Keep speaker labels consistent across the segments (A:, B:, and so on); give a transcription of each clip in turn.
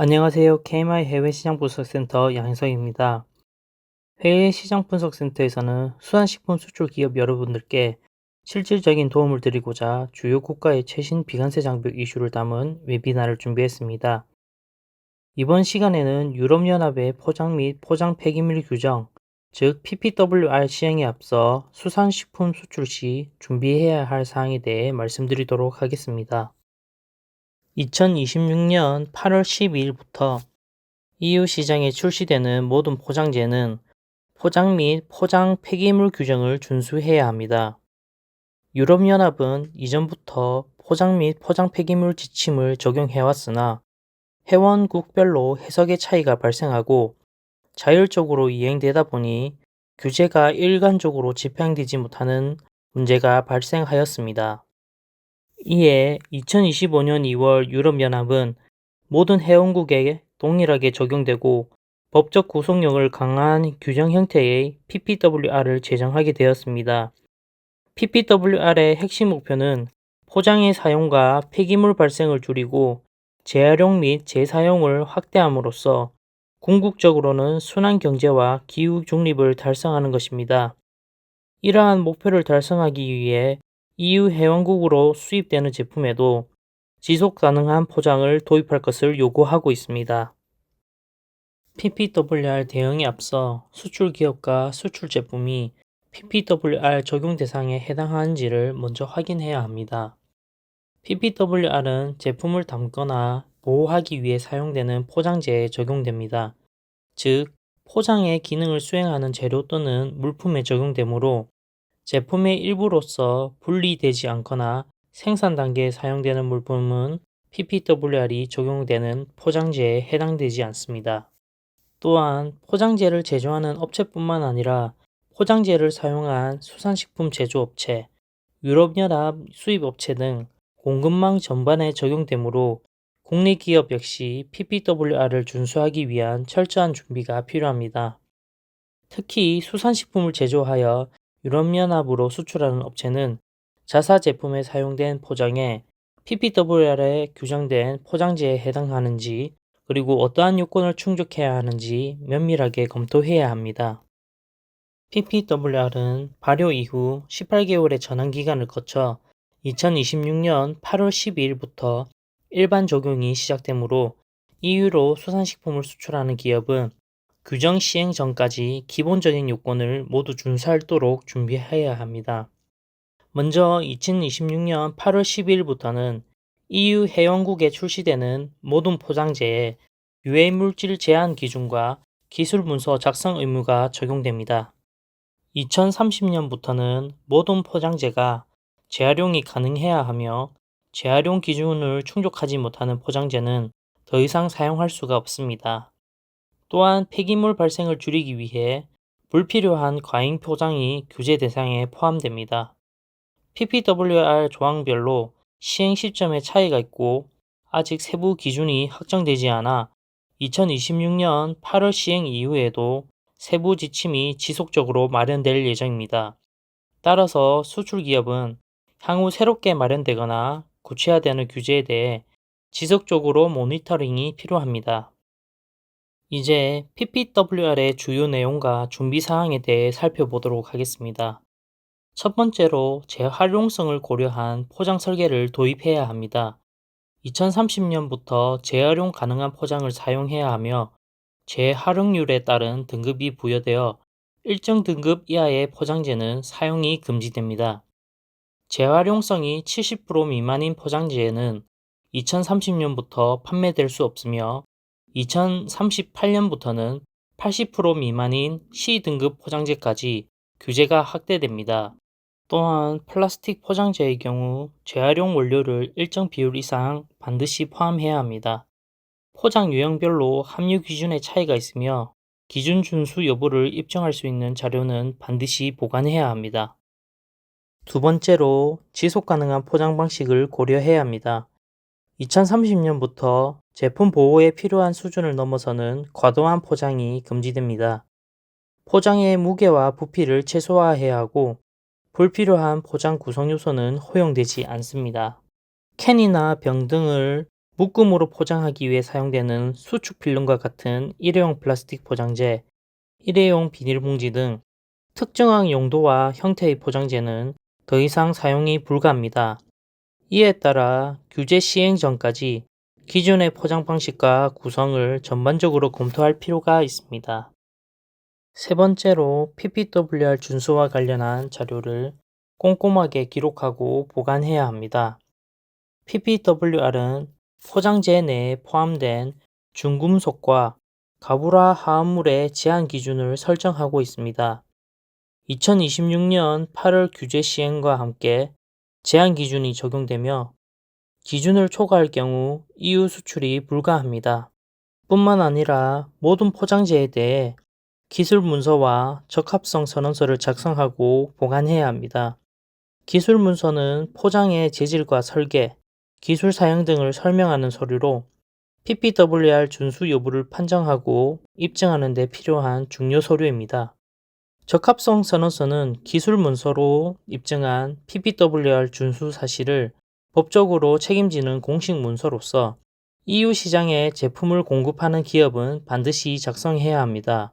A: 안녕하세요. KMI 해외 시장 분석센터 양희석입니다. 해외 시장 분석센터에서는 수산식품 수출 기업 여러분들께 실질적인 도움을 드리고자 주요 국가의 최신 비관세 장벽 이슈를 담은 웨비나를 준비했습니다. 이번 시간에는 유럽연합의 포장 및 포장 폐기물 규정, 즉 PPWR 시행에 앞서 수산식품 수출 시 준비해야 할 사항에 대해 말씀드리도록 하겠습니다. 2026년 8월 12일부터 EU 시장에 출시되는 모든 포장재는 포장 및 포장 폐기물 규정을 준수해야 합니다. 유럽연합은 이전부터 포장 및 포장 폐기물 지침을 적용해왔으나 회원국별로 해석의 차이가 발생하고 자율적으로 이행되다 보니 규제가 일관적으로 집행되지 못하는 문제가 발생하였습니다. 이에 2025년 2월 유럽연합은 모든 회원국에 동일하게 적용되고 법적 구속력을 강화한 규정 형태의 PPWR을 제정하게 되었습니다. PPWR의 핵심 목표는 포장의 사용과 폐기물 발생을 줄이고 재활용 및 재사용을 확대함으로써 궁극적으로는 순환 경제와 기후 중립을 달성하는 것입니다. 이러한 목표를 달성하기 위해 EU 회원국으로 수입되는 제품에도 지속 가능한 포장을 도입할 것을 요구하고 있습니다. PPWR 대응에 앞서 수출 기업과 수출 제품이 PPWR 적용 대상에 해당하는지를 먼저 확인해야 합니다. PPWR은 제품을 담거나 보호하기 위해 사용되는 포장재에 적용됩니다. 즉, 포장의 기능을 수행하는 재료 또는 물품에 적용되므로 제품의 일부로서 분리되지 않거나 생산 단계에 사용되는 물품은 PPWR이 적용되는 포장재에 해당되지 않습니다. 또한 포장재를 제조하는 업체뿐만 아니라 포장재를 사용한 수산식품 제조업체, 유럽연합 수입업체 등 공급망 전반에 적용되므로 국내 기업 역시 PPWR을 준수하기 위한 철저한 준비가 필요합니다. 특히 수산식품을 제조하여 유럽연합으로 수출하는 업체는 자사 제품에 사용된 포장에 PPWR에 규정된 포장재에 해당하는지 그리고 어떠한 요건을 충족해야 하는지 면밀하게 검토해야 합니다. PPWR은 발효 이후 18개월의 전환기간을 거쳐 2026년 8월 12일부터 일반 적용이 시작되므로 EU로 수산식품을 수출하는 기업은 규정 시행 전까지 기본적인 요건을 모두 준수하도록 준비해야 합니다. 먼저 2026년 8월 12일부터는 EU 회원국에 출시되는 모든 포장재에 유해물질 제한 기준과 기술 문서 작성 의무가 적용됩니다. 2030년부터는 모든 포장재가 재활용이 가능해야 하며 재활용 기준을 충족하지 못하는 포장재는 더 이상 사용할 수가 없습니다. 또한 폐기물 발생을 줄이기 위해 불필요한 과잉 포장이 규제 대상에 포함됩니다. PPWR 조항별로 시행 시점에 차이가 있고 아직 세부 기준이 확정되지 않아 2026년 8월 시행 이후에도 세부 지침이 지속적으로 마련될 예정입니다. 따라서 수출 기업은 향후 새롭게 마련되거나 구체화되는 규제에 대해 지속적으로 모니터링이 필요합니다. 이제 PPWR의 주요 내용과 준비 사항에 대해 살펴보도록 하겠습니다. 첫 번째로 재활용성을 고려한 포장 설계를 도입해야 합니다. 2030년부터 재활용 가능한 포장을 사용해야 하며 재활용률에 따른 등급이 부여되어 일정 등급 이하의 포장재는 사용이 금지됩니다. 재활용성이 70% 미만인 포장재는 2030년부터 판매될 수 없으며 2038년부터는 80% 미만인 C등급 포장재까지 규제가 확대됩니다. 또한 플라스틱 포장재의 경우 재활용 원료를 일정 비율 이상 반드시 포함해야 합니다. 포장 유형별로 함유 기준의 차이가 있으며 기준 준수 여부를 입증할 수 있는 자료는 반드시 보관해야 합니다. 두 번째로 지속 가능한 포장 방식을 고려해야 합니다. 2030년부터 제품 보호에 필요한 수준을 넘어서는 과도한 포장이 금지됩니다. 포장의 무게와 부피를 최소화해야 하고 불필요한 포장 구성 요소는 허용되지 않습니다. 캔이나 병 등을 묶음으로 포장하기 위해 사용되는 수축 필름과 같은 일회용 플라스틱 포장재, 일회용 비닐봉지 등 특정한 용도와 형태의 포장재는 더 이상 사용이 불가합니다. 이에 따라 규제 시행 전까지 기존의 포장 방식과 구성을 전반적으로 검토할 필요가 있습니다. 세 번째로 PPWR 준수와 관련한 자료를 꼼꼼하게 기록하고 보관해야 합니다. PPWR은 포장재 내에 포함된 중금속과 가불화 화합물의 제한 기준을 설정하고 있습니다. 2026년 8월 규제 시행과 함께 제한 기준이 적용되며 기준을 초과할 경우 EU 수출이 불가합니다. 뿐만 아니라 모든 포장재에 대해 기술 문서와 적합성 선언서를 작성하고 보관해야 합니다. 기술 문서는 포장의 재질과 설계, 기술 사용 등을 설명하는 서류로 PPWR 준수 여부를 판정하고 입증하는 데 필요한 중요 서류입니다. 적합성 선언서는 기술 문서로 입증한 PPWR 준수 사실을 법적으로 책임지는 공식 문서로서 EU 시장에 제품을 공급하는 기업은 반드시 작성해야 합니다.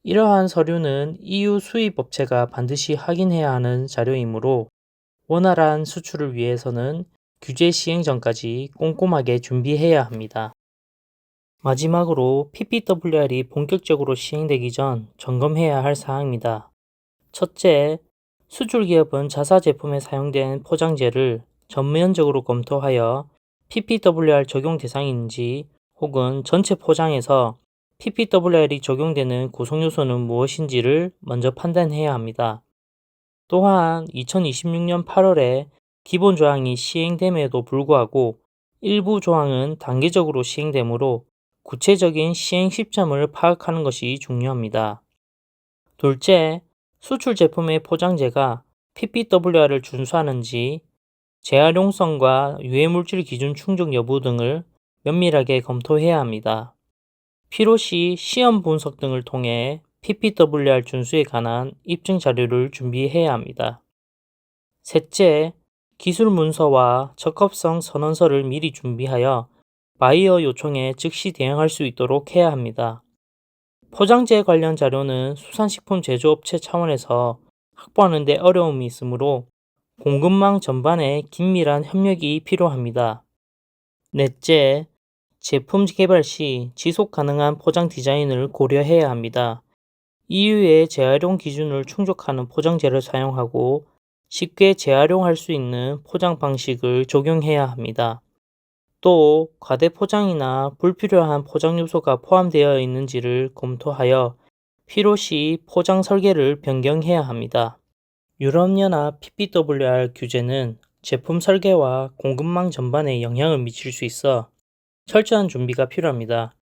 A: 이러한 서류는 EU 수입 업체가 반드시 확인해야 하는 자료이므로 원활한 수출을 위해서는 규제 시행 전까지 꼼꼼하게 준비해야 합니다. 마지막으로 PPWR이 본격적으로 시행되기 전 점검해야 할 사항입니다. 첫째, 수출 기업은 자사 제품에 사용된 포장재를 전면적으로 검토하여 PPWR 적용 대상인지 혹은 전체 포장에서 PPWR이 적용되는 구성 요소는 무엇인지를 먼저 판단해야 합니다. 또한 2026년 8월에 기본 조항이 시행됨에도 불구하고 일부 조항은 단계적으로 시행되므로 구체적인 시행 시점을 파악하는 것이 중요합니다. 둘째, 수출 제품의 포장재가 PPWR을 준수하는지 재활용성과 유해물질 기준 충족 여부 등을 면밀하게 검토해야 합니다. 필요시 시험 분석 등을 통해 PPWR 준수에 관한 입증 자료를 준비해야 합니다. 셋째, 기술 문서와 적합성 선언서를 미리 준비하여 바이어 요청에 즉시 대응할 수 있도록 해야 합니다. 포장재 관련 자료는 수산식품 제조업체 차원에서 확보하는 데 어려움이 있으므로 공급망 전반에 긴밀한 협력이 필요합니다. 넷째, 제품 개발 시 지속 가능한 포장 디자인을 고려해야 합니다. EU의 재활용 기준을 충족하는 포장재를 사용하고 쉽게 재활용할 수 있는 포장 방식을 적용해야 합니다. 또 과대 포장이나 불필요한 포장 요소가 포함되어 있는지를 검토하여 필요시 포장 설계를 변경해야 합니다. 유럽연합 PPWR 규제는 제품 설계와 공급망 전반에 영향을 미칠 수 있어 철저한 준비가 필요합니다.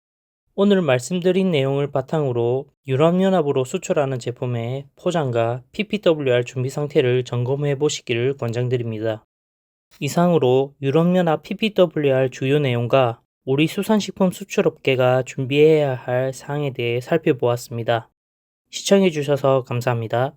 A: 오늘 말씀드린 내용을 바탕으로 유럽연합으로 수출하는 제품의 포장과 PPWR 준비 상태를 점검해 보시기를 권장드립니다. 이상으로 유럽연합 PPWR 주요 내용과 우리 수산식품 수출업계가 준비해야 할 사항에 대해 살펴보았습니다. 시청해 주셔서 감사합니다.